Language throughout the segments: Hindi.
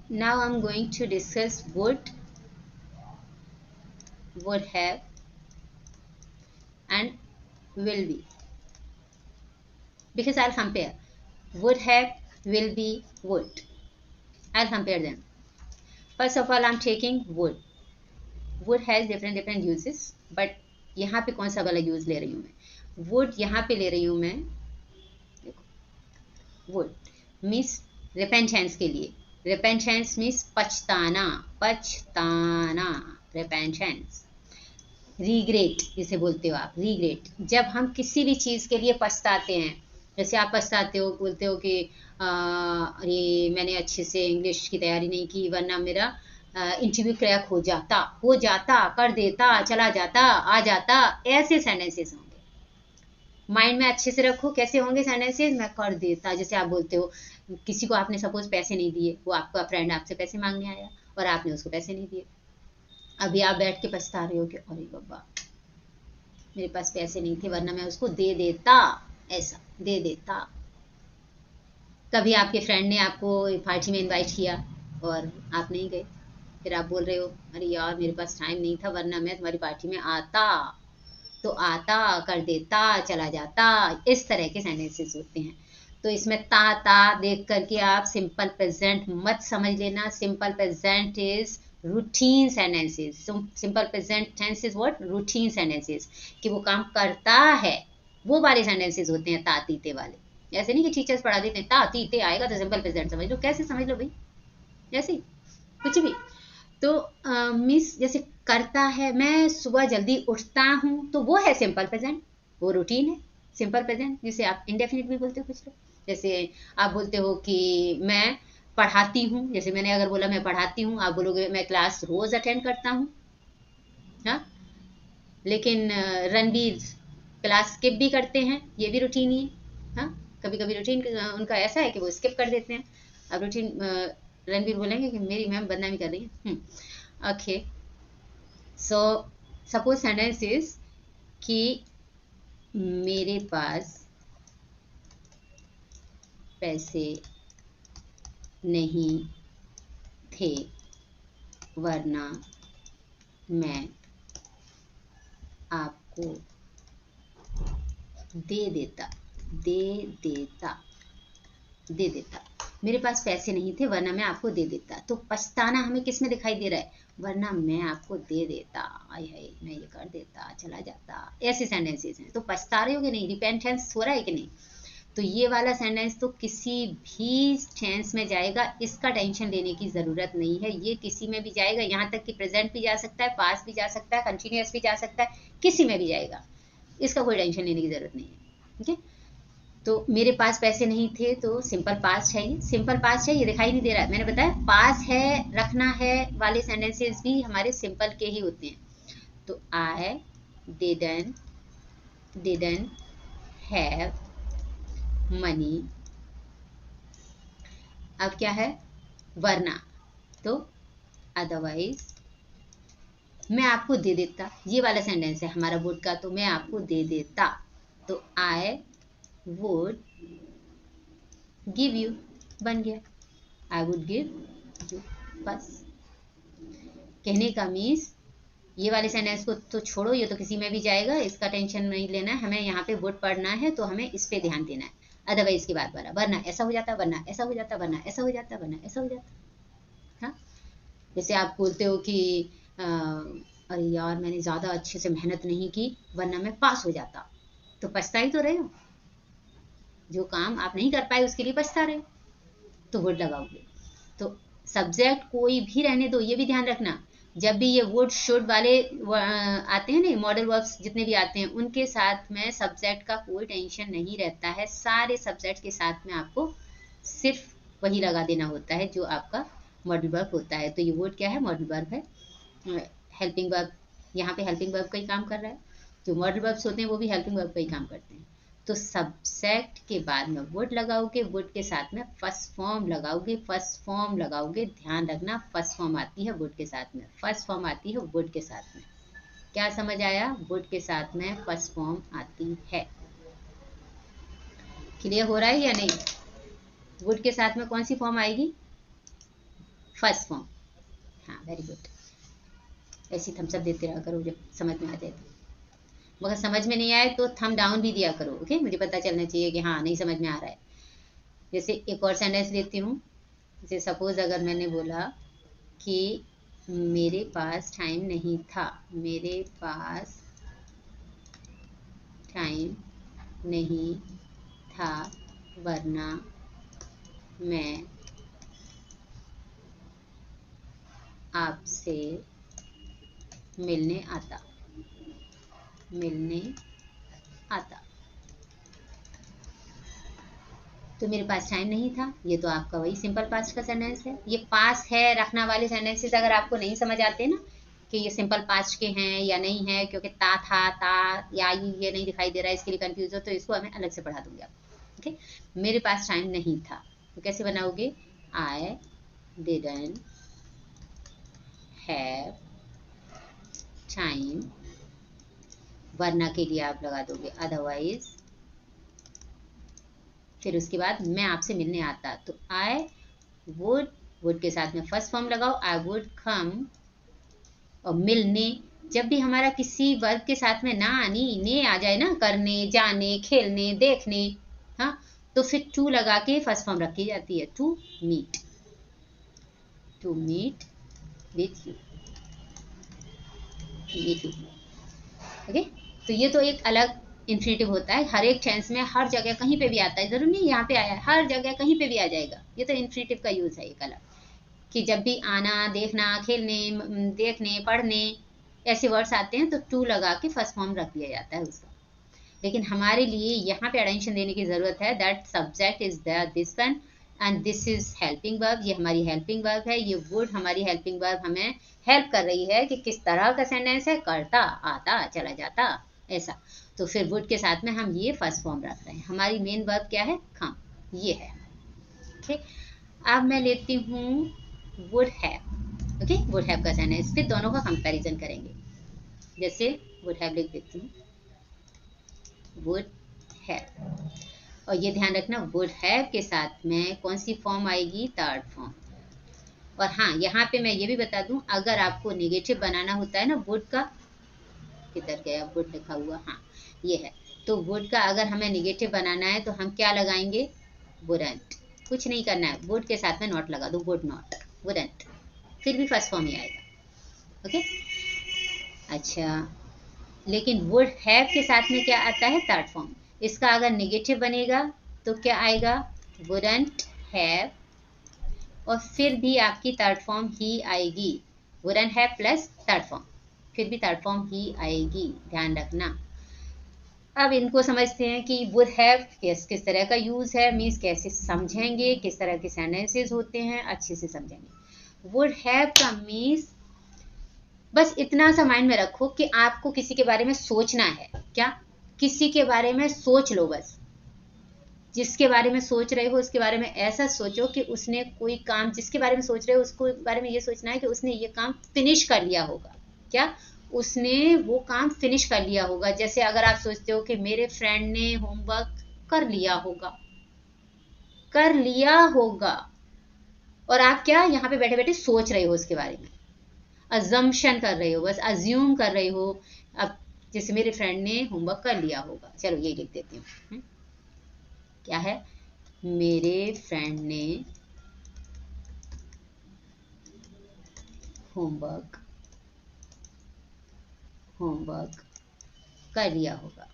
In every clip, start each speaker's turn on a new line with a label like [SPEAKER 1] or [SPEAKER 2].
[SPEAKER 1] Now I'm going to discuss would have, and will be, because I'll compare would have, will be, would. I'll compare them. First of all, I'm taking would. Would has different uses, but यहाँ पे कौन सा वाला यूज ले रही हूँ मैं? would यहाँ पे ले रही हूँ मैं, would मीन्स repentance के लिए. repentance मीन्स पछताना, पछताना, repentance. रिग्रेट जिसे बोलते हो आप, रिग्रेट, जब हम किसी भी चीज़ के लिए पछताते हैं. जैसे आप पछताते हो, बोलते हो कि अरे मैंने अच्छे से इंग्लिश की तैयारी नहीं की, वरना मेरा इंटरव्यू क्रैक हो जाता, कर देता, चला जाता, आ जाता. ऐसे सेंटेंसेस होंगे. माइंड में अच्छे से रखो कैसे होंगे सेंटेंसेस. मैं कर देता, जैसे आप बोलते हो किसी को आपने सपोज पैसे नहीं दिए, वो आपका फ्रेंड आपसे पैसे मांगने आया और आपने उसको पैसे नहीं दिए. अभी आप बैठ के पछता रहे हो कि अरे बाबा मेरे पास पैसे नहीं थे, वरना मैं उसको दे देता, ऐसा दे देता. कभी आपके फ्रेंड ने आपको पार्टी में इनवाइट किया और आप नहीं गए, फिर आप बोल रहे हो अरे यार मेरे पास टाइम नहीं था, वरना मैं तुम्हारी पार्टी में आता. तो आता, कर देता, चला जाता. इस तरह के सेंटेंसेस होते हैं. तो इसमें ता देख करके आप सिंपल प्रेजेंट मत समझ लेना. Simple present is routine sentences. Simple present tense is what? Routine sentences, कि वो काम करता है, वो वाले सेंटेंसेस होते हैं ता तीते वाले. ऐसे नहीं कि टीचर्स पढ़ा देते हैं ता तीते आएगा तो सिंपल प्रेजेंट समझ लो. कैसे समझ लो भाई? ऐसे कुछ भी. तो मिस जैसे करता है, मैं सुबह जल्दी उठता हूँ, तो वो है सिंपल प्रेजेंट, वो रूटीन है सिंपल प्रेजेंट, जिसे आप इंडेफिनिट भी बोलते हो कुछ लोग. जैसे आप बोलते हो कि मैं पढ़ाती हूँ, जैसे मैंने अगर बोला मैं पढ़ाती हूँ, आप बोलोगे मैं क्लास रोज अटेंड करता हूँ. हाँ, लेकिन रणबीर क्लास स्किप भी करते हैं, ये भी रूटीन ही है. हाँ, कभी कभी रूटीन उनका ऐसा है कि वो स्किप कर देते हैं. अब रूटीन रणबीर बोलेंगे कि मेरी मैम बदनामी कर रही है. Okay, so suppose sentence is कि मेरे पास पैसे नहीं थे, वरना मैं आपको दे देता, दे देता, दे देता. मेरे पास पैसे नहीं थे, वरना मैं आपको दे देता. तो पछताना हमें किस में दिखाई दे रहा है? वरना मैं आपको दे देता, आय हाय मैं ये कर देता, चला जाता. ऐसे सेंटेंसेस हैं. तो पछता रहे हो कि नहीं? रिपेंटेंस हो रहा है कि नहीं? तो ये वाला सेंटेंस तो किसी भी टेंस में जाएगा, इसका टेंशन लेने की ज़रूरत नहीं है. ये किसी में भी जाएगा, यहाँ तक कि प्रेजेंट भी जा सकता है, पास्ट भी जा सकता है, कंटिन्यूअस भी जा सकता है, किसी में भी जाएगा. इसका कोई टेंशन लेने की ज़रूरत नहीं है. ठीक है. तो मेरे पास पैसे नहीं थे, तो सिंपल पास्ट है. ये सिंपल पास्ट है, ये दिखाई नहीं दे रहा है. मैंने बताया पास है, रखना है वाले सेंटेंसेस भी हमारे सिंपल के ही होते हैं. तो आई डिडंट हैव मनी. अब क्या है? वरना. तो अदरवाइज मैं आपको दे देता, ये वाला सेंटेंस है हमारा वुड का. तो मैं आपको दे देता. तो आई वुड गिव यू बन गया, आई वुड गिव यू. बस कहने का मीन्स ये वाले सेंटेंस को तो छोड़ो, ये तो किसी में भी जाएगा, इसका टेंशन नहीं लेना है हमें. यहाँ पे वुड पढ़ना है तो हमें इस पे ध्यान देना है. अदरवाइज की बात वाला, वरना ऐसा हो जाता, वरना ऐसा हो जाता, वरना ऐसा हो जाता, वरना ऐसा हो जाता. हाँ, जैसे आप बोलते हो कि अरे यार मैंने ज़्यादा अच्छे से मेहनत नहीं की, वरना मैं पास हो जाता. तो पछता ही तो रहे हो, जो काम आप नहीं कर पाए उसके लिए पछता रहे हो, तो वुड लगाओगे. तो सब्जेक्ट कोई भी रहने दो, ये भी ध्यान रखना. जब भी ये वुड शुड वाले आते हैं ना, मॉडल वर्ब्स जितने भी आते हैं, उनके साथ में सब्जेक्ट का कोई टेंशन नहीं रहता है. सारे सब्जेक्ट के साथ में आपको सिर्फ वही लगा देना होता है जो आपका मॉडल वर्ब होता है. तो ये वुड क्या है? मॉडल वर्ब है, हेल्पिंग वर्ब. यहाँ पे हेल्पिंग वर्ब का ही काम कर रहा है. जो मॉडल वर्ब्स होते हैं वो भी हेल्पिंग वर्ब का ही काम करते हैं. तो सब्जेक्ट के बाद में वुड लगाओगे, वुड के साथ में फर्स्ट फॉर्म लगाओगे, फर्स्ट फॉर्म लगाओगे. ध्यान रखना, फर्स्ट फॉर्म आती है वुड के साथ में, फर्स्ट फॉर्म आती है वुड के साथ में. क्या समझ आया? वुड के साथ में फर्स्ट फॉर्म आती है. क्लियर हो रहा है या नहीं? वुड के साथ में कौन सी फॉर्म आएगी? First form. हाँ वेरी गुड, ऐसी थम्स अप देते रहा करो जब समझ में आ जाए तो। मगर समझ में नहीं आए तो थम डाउन भी दिया करो, ओके, मुझे पता चलना चाहिए कि हाँ नहीं समझ में आ रहा है। जैसे एक और सेंटेंस लेती हूँ, जैसे सपोज अगर मैंने बोला कि मेरे पास टाइम नहीं था, मेरे पास टाइम नहीं था वरना मैं आपसे मिलने आता, मिलने आता। तो मेरे पास टाइम नहीं था, ये तो आपका वही सिंपल पास्ट का सेंटेंस है। ये पास है रखना वाले सेंटेंसेस अगर आपको नहीं समझ आते ना कि ये सिंपल पास्ट के हैं या नहीं है, क्योंकि ता था ता या ये नहीं दिखाई दे रहा है, इसके लिए कंफ्यूज हो तो इसको हमें अलग से पढ़ा दूंगी आप। ओके, मेरे पास टाइम नहीं था तो कैसे बनाओगे, आई डिडंट हैव टाइम, वरना के लिए आप लगा दोगे अदरवाइज, फिर उसके बाद मैं आपसे मिलने आता, तो आई वुड, वुड के साथ में फर्स्ट फॉर्म लगाओ, आई वुड कम, और मिलने जब भी हमारा किसी वर्ब के साथ में ना आनी ने आ जाए ना, करने जाने खेलने देखने, हाँ, तो फिर टू लगा के फर्स्ट फॉर्म रखी जाती है, to meet, to meet with you, meet you. Okay, तो ये तो एक अलग इन्फिनेटिव होता है, हर एक टेंस में हर जगह कहीं पे भी आता है, जरूर नहीं यहाँ पे आया है, हर जगह कहीं पे भी आ जाएगा, ये तो इन्फिनेटिव का यूज है एक अलग, कि जब भी आना देखना खेलने देखने पढ़ने ऐसे वर्ड्स आते हैं तो टू लगा के फर्स्ट फॉर्म रख दिया जाता है उसका। लेकिन हमारे लिए यहाँ पे अटेंशन देने की जरूरत है, that subject is this one and this is helping verb, ये हमारी हेल्पिंग वर्ब है, ये वुड हमारी हेल्पिंग वर्ब हमें हेल्प कर रही है कि किस तरह का सेंटेंस है, करता आता चला जाता ऐसा। तो फिर वुड के साथ में हम ये फर्स्ट फॉर्म रख रहे हैं। हमारी मेन वर्ब क्या है, कम, ये है। ओके, अब मैं लेती हूँ would have. Okay, would have का सेंटेंस, फिर दोनों का कंपैरिजन करेंगे। जैसे वुड हैव लिख देती हूँ, वुड हैव, और ये ध्यान रखना वुड हैव के साथ में कौन सी फॉर्म आएगी, थर्ड फॉर्म। और हाँ, यहाँ पे मैं ये भी बता दूं, अगर आपको नेगेटिव बनाना होता है ना वुड का, किधर गया वुड लिखा हुआ, हाँ ये है, तो वुड का अगर हमें नेगेटिव बनाना है तो हम क्या लगाएंगे, वुडंट, कुछ नहीं करना है, वुड के साथ में नॉट लगा दो, वुड नॉट, वुडंट, फिर भी फर्स्ट फॉर्म ही आएगा। ओके, अच्छा, लेकिन वुड हैव के साथ में क्या आता है, थर्ड फॉर्म, इसका अगर नेगेटिव बनेगा तो क्या आएगा, वुडंट हैव, और फिर भी आपकी थर्ड फॉर्म ही आएगी, wouldn't have plus third form, फिर भी थर्ड फॉर्म ही आएगी, ध्यान रखना। अब इनको समझते हैं कि वुड हैव किस तरह का यूज है, मीन्स कैसे समझेंगे, किस तरह के सेंटेंसेस होते हैं, अच्छे से समझेंगे। वुड हैव का मीन्स बस इतना सा माइंड में रखो कि आपको किसी के बारे में सोचना है, क्या, किसी के बारे में सोच लो, बस जिसके बारे में सोच रहे हो उसके बारे में ऐसा सोचो कि उसने कोई काम, जिसके बारे में सोच रहे हो उसको बारे में ये सोचना है कि उसने ये काम फिनिश कर लिया होगा, क्या, उसने वो काम फिनिश कर लिया होगा। जैसे अगर आप सोचते हो कि मेरे फ्रेंड ने होमवर्क कर लिया होगा, कर लिया होगा, और आप क्या यहाँ पे बैठे बैठे सोच रहे हो उसके बारे में, अजम्पशन कर रहे हो, बस अज्यूम कर रहे हो। अब जैसे मेरे फ्रेंड ने होमवर्क कर लिया होगा, चलो ये लिख देती हूँ, क्या है, मेरे फ्रेंड ने होमवर्क होमवर्क कर लिया होगा,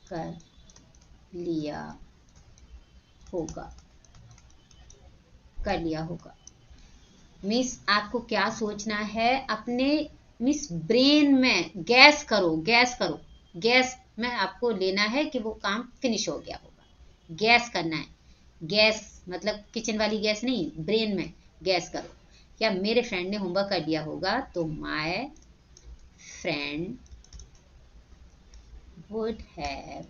[SPEAKER 1] कर लिया होगा, कर लिया होगा। मिस आपको क्या सोचना है, अपने मिस ब्रेन में गैस करो, गैस करो, गैस में आपको लेना है कि वो काम फिनिश हो गया होगा, गैस करना है, गैस मतलब किचन वाली गैस नहीं, ब्रेन में गैस करो। क्या मेरे फ्रेंड ने होमवर्क कर लिया होगा, तो माय फ्रेंड वुड हैव,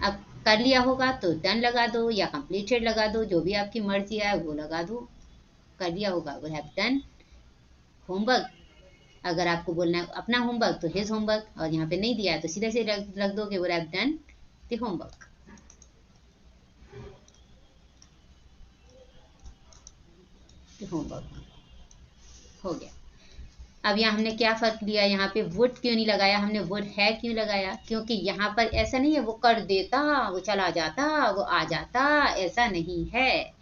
[SPEAKER 1] अब कर लिया होगा तो डन लगा दो या कंप्लीटेड लगा दो, जो भी आपकी मर्जी है वो लगा दो। कर लिया होगा वुड हैव डन होमवर्क, अगर आपको बोलना है अपना होमवर्क तो हिज होमवर्क, और यहाँ पे नहीं दिया है तो सीधे से रख दोगे would have done the homework. Homework हो गया। अब यहाँ हमने क्या फर्क लिया, यहाँ पे वुड क्यों नहीं लगाया हमने, वुड है क्यों लगाया, क्योंकि यहाँ पर ऐसा नहीं है वो कर देता, वो चला जाता, वो आ जाता, ऐसा नहीं है।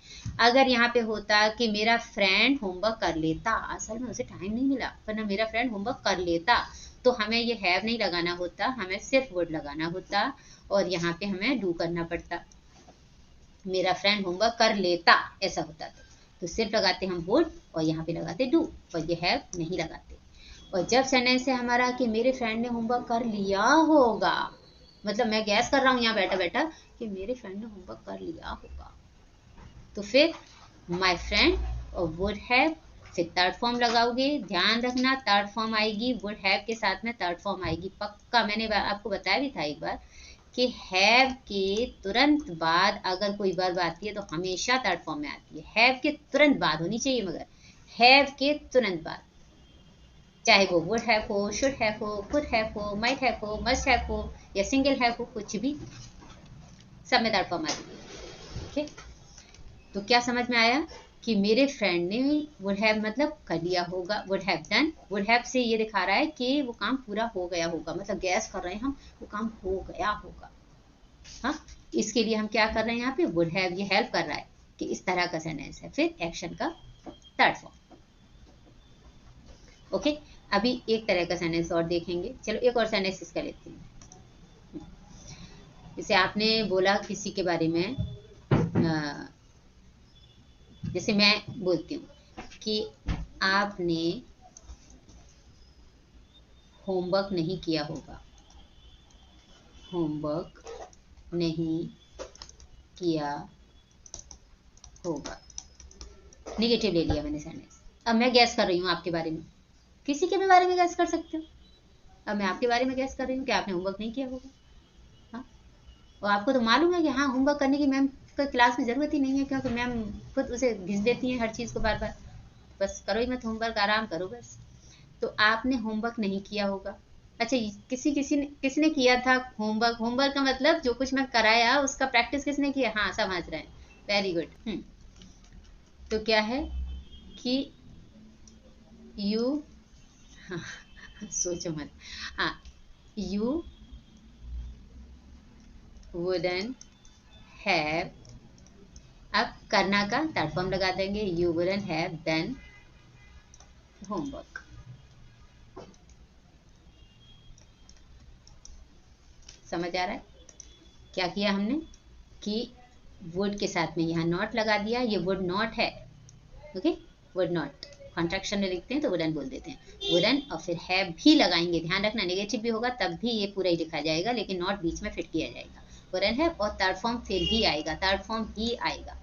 [SPEAKER 1] अगर यहाँ पे होता कि मेरा फ्रेंड होमवर्क कर लेता, असल में उसे टाइम नहीं मिला, वरना मेरा फ्रेंड होमवर्क कर लेता, तो हमें ये हैव नहीं लगाना होता, हमें सिर्फ वुड लगाना होता और यहाँ पे हमें डू करना पड़ता। मेरा फ्रेंड होमवर्क कर लेता ऐसा होता तो सिर्फ लगाते हम वुड और यहाँ पे लगाते डू, और ये हैव नहीं लगाते। और जब सेंटेंस है हमारा कि मेरे फ्रेंड ने होमवर्क कर लिया होगा, मतलब मैं गैस कर रहा हूँ यहाँ बैठा बैठा कि मेरे फ्रेंड ने होमवर्क कर लिया होगा, तो फिर माई फ्रेंड और वुड हैव, फिर थर्ड फॉर्म लगाओगे। ध्यान रखना थर्ड फॉर्म आएगी, वुड हैव के साथ में थर्ड फॉर्म आएगी पक्का। मैंने आपको बताया भी था एक बार कि हैव के तुरंत बाद अगर कोई वर्ब आती है तो हमेशा थर्ड फॉर्म में आती है। हैव के तुरंत बाद होनी चाहिए, मगर हैव के तुरंत बाद, चाहे वो वुड हैव हो, शुड हैव हो, कुड हैव हो, माइट हैव हो, मस्ट हैव हो या सिंगल हैव हो, कुछ भी, सब में थर्ड फॉर्म आती है। ठीक, तो क्या समझ में आया कि मेरे फ्रेंड ने वुड हैव मतलब कर लिया होगा, would have done. Would have से ये दिखा रहा है कि वो काम पूरा हो गया होगा, मतलब गैस कर रहे हैं हम वो काम हो गया होगा। हाँ, इसके लिए हम क्या कर रहे हैं यहाँ पे, वुड हैव ये हेल्प कर रहा है कि इस तरह का सेंटेंस है। फिर एक्शन का थर्ड फॉर्म। ओके, अभी एक तरह का सेंटेंस और देखेंगे। चलो एक और सेंटेंस इसका लेते हैं। जैसे आपने बोला किसी के बारे में, जैसे मैं बोलती हूँ कि आपने होमवर्क नहीं किया होगा, होमवर्क नहीं किया होगा, नेगेटिव ले लिया मैंने सेंटेंस। अब मैं गैस कर रही हूँ आपके बारे में, किसी के भी बारे में गैस कर सकते हो। अब मैं आपके बारे में गैस कर रही हूँ कि आपने होमवर्क नहीं किया होगा। हाँ, और आपको तो मालूम है कि हाँ होमवर्क करने की मैम को क्लास में ज़रूरत ही नहीं है, क्योंकि मैम खुद उसे घिस देती हैं हर चीज़ को बार बार, बस करो ही मत होमवर्क, आराम करो बस। तो आपने होमवर्क नहीं किया होगा। अच्छा, किसने किया था होमवर्क, होमवर्क का मतलब जो कुछ मैं कराया उसका प्रैक्टिस किसने किया, हाँ समझ रहे हैं, वेरी गुड। तो क्या है कि यू, हाँ, सोचो मत, हाँ, यू वुडन हैव, अब करना का थर्ड फॉर्म लगा देंगे, you wouldn't have done homework. समझ आ रहा है क्या किया हमने कि वुड के साथ में यहाँ नॉट लगा दिया, ये वुड नॉट है। ओके, वुड नॉट कॉन्ट्रैक्शन में लिखते हैं तो वुडन बोल देते हैं, वुडन, और फिर हैव भी लगाएंगे। ध्यान रखना नेगेटिव भी होगा तब भी ये पूरा ही लिखा जाएगा, लेकिन नॉट बीच में फिट किया जाएगा। वुडन है और थर्ड फॉर्म फिर भी आएगा, थर्ड फॉर्म ही आएगा।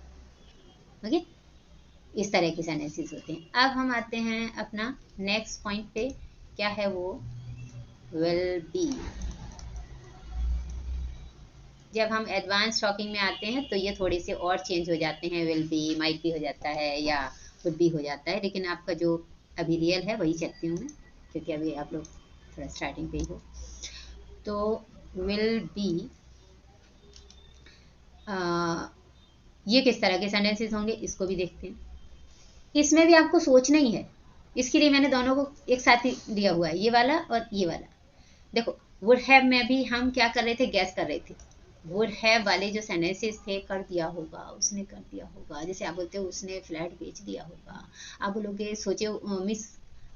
[SPEAKER 1] ओके, इस तरह के सेंटेंसेस होते हैं। अब हम आते हैं अपना नेक्स्ट पॉइंट पे, क्या है वो, विल बी। जब हम एडवांस टॉकिंग में आते हैं तो ये थोड़े से और चेंज हो जाते हैं, विल बी, माइट भी हो जाता है या वुड भी हो जाता है, लेकिन आपका जो अभी रियल है वही चलती हूँ मैं, क्योंकि अभी आप लोग थोड़ा स्टार्टिंग पे ही हो। तो विल बी, ये किस तरह के सेंटेंसेस होंगे इसको भी देखते हैं। इसमें भी आपको सोचना ही है, इसके लिए मैंने दोनों को एक साथ ही दिया हुआ है, ये वाला और ये वाला। देखो, वुड हैव में भी हम क्या कर रहे थे, गैस कर रहे थे। वुड हैव वाले जो सेंटेंसेस थे, कर दिया होगा, उसने कर दिया होगा, जैसे आप बोलते हो उसने फ्लैट बेच दिया होगा। आप बोलोगे, सोचे मिस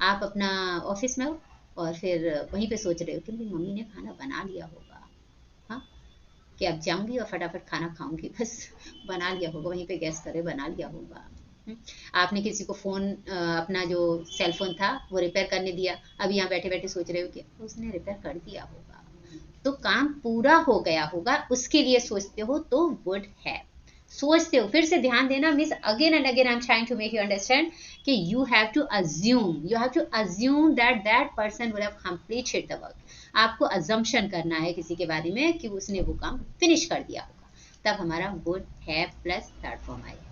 [SPEAKER 1] आप अपना ऑफिस में हो और फिर वहीं पे सोच रहे हो कि मेरी मम्मी ने खाना बना लिया होगा, हाँ, कि अब जाऊंगी और फटाफट खाना खाऊंगी, बस बना लिया होगा, वहीं पे गैस करे बना लिया होगा। आपने किसी को फ़ोन, अपना जो सेल फोन था वो रिपेयर करने दिया, अब यहाँ बैठे बैठे सोच रहे हो कि उसने रिपेयर कर दिया होगा, तो काम पूरा हो गया होगा, उसके लिए सोचते हो तो वुड हैव। सोचते हो, फिर से ध्यान देना, miss again and again I am trying to make you understand कि you have to assume that that person would have completed the work. आपको अजम्पशन करना है किसी के बारे में कि उसने वो काम फिनिश कर दिया होगा, तब हमारा would have plus third form आएगा।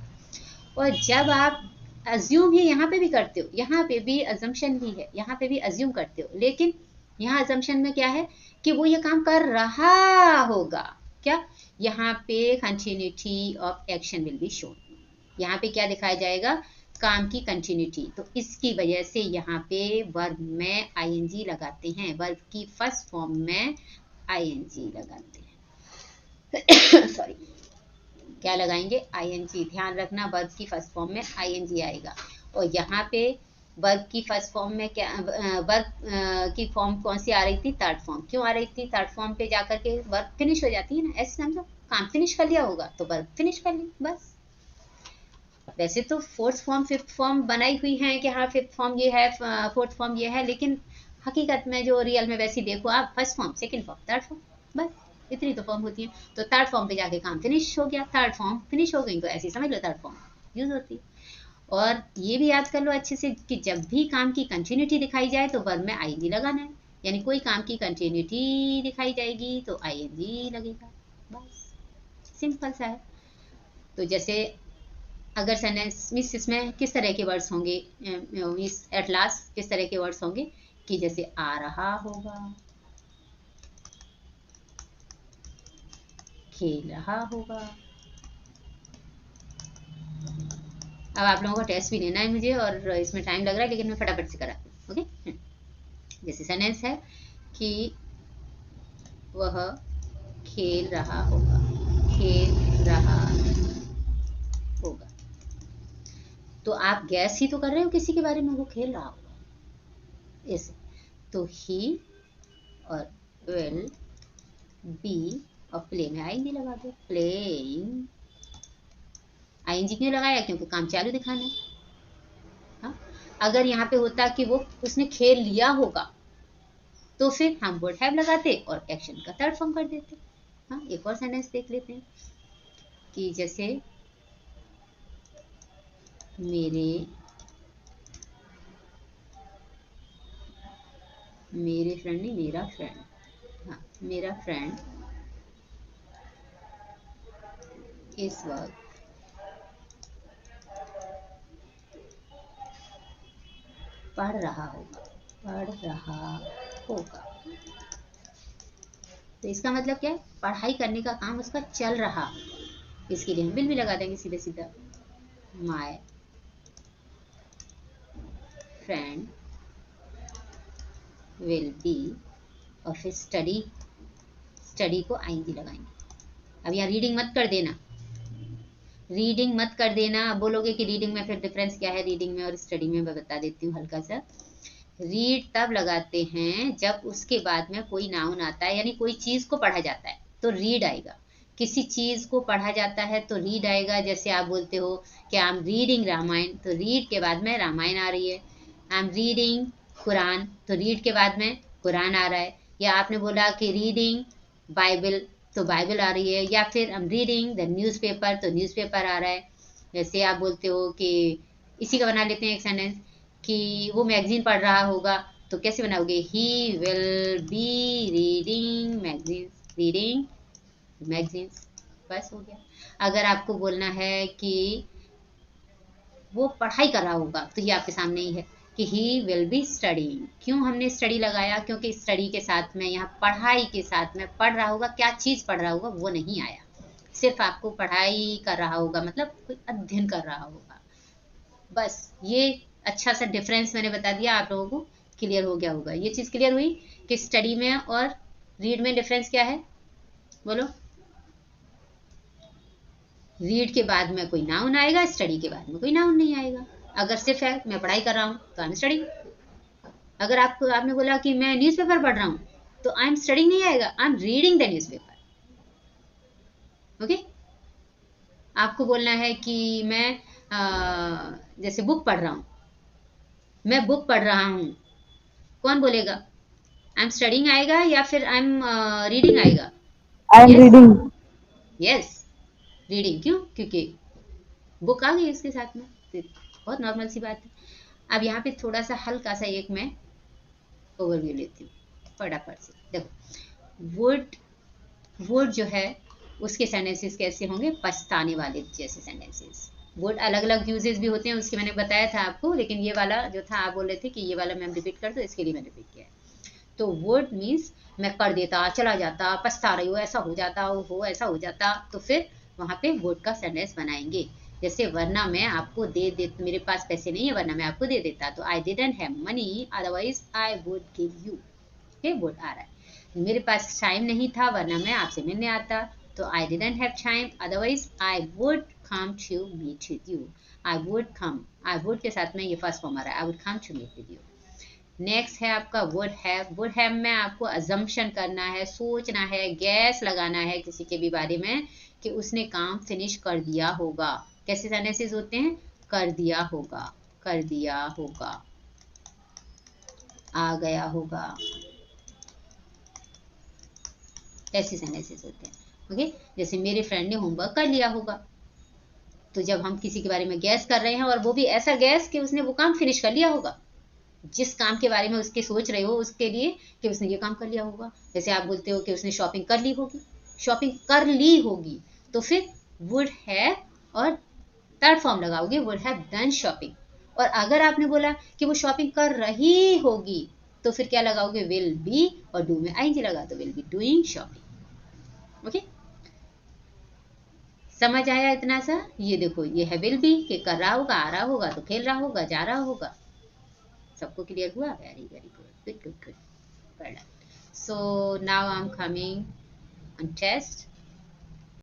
[SPEAKER 1] और जब आप अज्यूम ही यहाँ पे भी करते हो, यहाँ पे भी अजम्पशन ही है, यहाँ पे भी अज्यूम करते हो, लेकिन यहाँ अजम्पशन में क्या है कि वो ये काम कर रहा होगा। क्या, यहाँ पे continuity of action will be shown. यहाँ पे क्या दिखाया जाएगा, काम की कंटिन्यूटी, तो इसकी वजह से यहाँ पे वर्ब में आईएनजी लगाते हैं, वर्ब की फर्स्ट फॉर्म में आईएनजी लगाते हैं सॉरी, क्या लगाएंगे? आईएनजी। ध्यान रखना वर्ब की फर्स्ट फॉर्म में आईएनजी आएगा। और यहाँ पे वर्ब की फर्स्ट फॉर्म में क्या, वर्ब की फॉर्म कौन सी आ रही थी? Third form. क्यों आ रही थी? थर्ड फॉर्म पे जाकर के वर्ब फिनिश हो जाती है ना, ऐसे समझो, काम फिनिश कर लिया होगा तो वर्ब फिनिश कर ली बस। वैसे तो फोर्थ फॉर्म फिफ्थ फॉर्म बनाई हुई है कि हाँ फिफ्थ फॉर्म ये है, फोर्थ फॉर्म ये है, लेकिन हकीकत में जो रियल में वैसी देखो आप, first form, second form, third form, बस इतनी तो फॉर्म होती है। तो थर्ड फॉर्म पे जाके काम फिनिश हो गया, थर्ड फॉर्म फिनिश हो गई, तो ऐसी समझ लो थर्ड फॉर्म यूज होती है। और ये भी याद कर लो अच्छे से कि जब भी काम की कंटिन्यूटी दिखाई जाए तो वर्ब में आईएनजी लगाना है, यानी कोई काम की कंटिन्यूटी दिखाई जाएगी तो आईएनजी लगेगा, बस सिंपल सा है। तो जैसे अगर सेंटेंस मिस, इसमें किस तरह के वर्ड्स होंगे मिस, एट लास्ट किस तरह के वर्ड्स होंगे कि जैसे आ रहा होगा, खेल रहा होगा। अब आप लोगों का टेस्ट भी लेना है मुझे और इसमें टाइम लग रहा है, लेकिन मैं फटाफट से कराती हूँ। ओके, जैसे सेंटेंस है कि वह खेल रहा होगा, खेल रहा होगा, तो आप गैस ही तो कर रहे हो किसी के बारे में, वो खेल रहा होगा ऐसे। तो ही और विल बी और प्ले में आईएनजी लगा दो, प्लेइंग। आईएनजी क्यों लगाया? क्योंकि काम चालू दिखाना है। हाँ? अगर यहाँ पे होता कि वो उसने खेल लिया होगा तो फिर हम वुड हैव लगाते और एक्शन का थर्ड फॉर्म कर देते। हाँ, एक और सेंटेंस देख लेते हैं कि जैसे मेरे फ्रेंड नहीं, मेरा फ्रेंड, हाँ मेरा फ्रेंड इस वक्त पढ़ रहा होगा, पढ़ रहा होगा। तो इसका मतलब क्या है? पढ़ाई करने का काम उसका चल रहा होगा। इसके लिए हम विल भी लगा देंगे सीधे सीधा, माय फ्रेंड विल बी, और फिर स्टडी, स्टडी को आईएनजी लगाएंगे। अब यहाँ रीडिंग मत कर देना, रीडिंग मत कर देना। अब बोलोगे कि रीडिंग में फिर डिफरेंस क्या है रीडिंग में और स्टडी में, मैं बता देती हूँ हल्का सा। रीड तब लगाते हैं जब उसके बाद में कोई नाउन आता है, यानी कोई चीज को पढ़ा जाता है तो रीड आएगा। किसी चीज को पढ़ा जाता है तो रीड आएगा। जैसे आप बोलते हो कि आई एम रीडिंग रामायण, तो रीड के बाद में रामायण आ रही है। आई एम रीडिंग कुरान, तो रीड के बाद में कुरान आ रहा है। या आपने बोला कि रीडिंग बाइबल, तो बाइबल आ रही है। या फिर I am reading the newspaper, तो न्यूज़पेपर आ रहा है। जैसे आप बोलते हो कि इसी का बना लेते हैं एक सेंटेंस कि वो मैगजीन पढ़ रहा होगा, तो कैसे बनाओगे? He will be reading magazines, reading magazines, बस हो गया। अगर आपको बोलना है कि वो पढ़ाई कर रहा होगा, तो ये आपके सामने ही है कि ही विल बी स्टडीइंग। क्यों हमने स्टडी लगाया? क्योंकि स्टडी के साथ में यहाँ पढ़ाई के साथ में पढ़ रहा होगा, क्या चीज पढ़ रहा होगा वो नहीं आया, सिर्फ आपको पढ़ाई कर रहा होगा मतलब कोई अध्ययन कर रहा होगा। बस ये अच्छा सा डिफरेंस मैंने बता दिया, आप लोगों को क्लियर हो गया होगा। ये चीज क्लियर हुई कि स्टडी में और रीड में डिफरेंस क्या है? बोलो। रीड के बाद में कोई नाउन आएगा, स्टडी के बाद में कोई नाउन नहीं आएगा। अगर सिर्फ है मैं पढ़ाई कर रहा हूँ तो आई एम स्टडी। अगर आपको, आपने बोला कि मैं न्यूज़पेपर पढ़ रहा हूँ, तो आई एम स्टडिंग नहीं आएगा, I am reading the newspaper. Okay. आपको बोलना है कि मैं जैसे बुक पढ़ रहा हूँ, मैं बुक पढ़ रहा हूँ, कौन बोलेगा? आई एम स्टडिंग आएगा या फिर आई एम रीडिंग आएगा?
[SPEAKER 2] I am
[SPEAKER 1] yes,
[SPEAKER 2] reading.
[SPEAKER 1] Yes reading. क्यों? क्योंकि बुक आ गई उसके साथ में, तो बहुत नॉर्मल सी बात है। अब यहाँ पे थोड़ा सा हल्का सा एक मैं ओवरव्यू लेती हूँ फटाफट से। देखो वुड, वुड जो है उसके सेंटेंसेस कैसे होंगे? पछताने वाले जैसे सेंटेंसेस। वुड अलग अलग यूजेस भी होते हैं, उसके मैंने बताया था आपको, लेकिन ये वाला जो था आप बोल रहे थे कि ये वाला मैम रिपीट कर दो, इसके लिए मैंने रिपीट किया है। तो वुड मीन्स मैं कर देता, चला जाता, पछता रही हो, ऐसा हो जाता, हो ऐसा हो जाता, तो फिर वहां पे वुड का सेंटेंस बनाएंगे। जैसे वरना मैं आपको दे मेरे पास पैसे नहीं है वरना मैं आपको दे देता, तो I didn't have money otherwise I would give you. Okay, वुड आ रहा है। मेरे पास टाइम नहीं था वरना मैं आपसे मिलने आता, तो I didn't have time otherwise I would come to meet with you. I would come, I would के साथ में ये फर्स्ट फॉर्म आ रहा है, I would come to meet with you. Next है आपका वुड हैव। वुड हैव में आपको अजम्पशन करना है, सोचना है, गैस लगाना है किसी के भी बारे में कि उसने काम फिनिश कर दिया होगा। कैसे सेंटेंसेस होते हैं? कर दिया होगा, कर दिया होगा, आ गया होगा, ऐसे सेंटेंसेस होते हैं। ओके, जैसे मेरे फ्रेंड ने होमवर्क कर लिया होगा, तो जब हम किसी के बारे में गैस कर रहे हैं और वो भी ऐसा गैस कि उसने वो काम फिनिश कर लिया होगा, जिस काम के बारे में उसके सोच रहे हो उसके लिए कि उसने ये काम कर लिया होगा। जैसे आप बोलते हो कि उसने शॉपिंग कर ली होगी, शॉपिंग कर ली होगी, तो फिर वुड हैव और थर्ड फॉर्म लगाओगे, वुड हैव डन शॉपिंग। और अगर आपने बोला कि वो शॉपिंग कर रही होगी, तो फिर क्या लगाओगे? विल बी, और डू में आईएनजी लगा दो, will be doing shopping. Okay, समझ आया इतना सा? ये देखो, ये है विल बी कि कर रहा होगा, आ रहा होगा, तो खेल रहा होगा, जा रहा होगा। सबको क्लियर हुआ? Very very good, good good good, well done. So now I'm coming on test.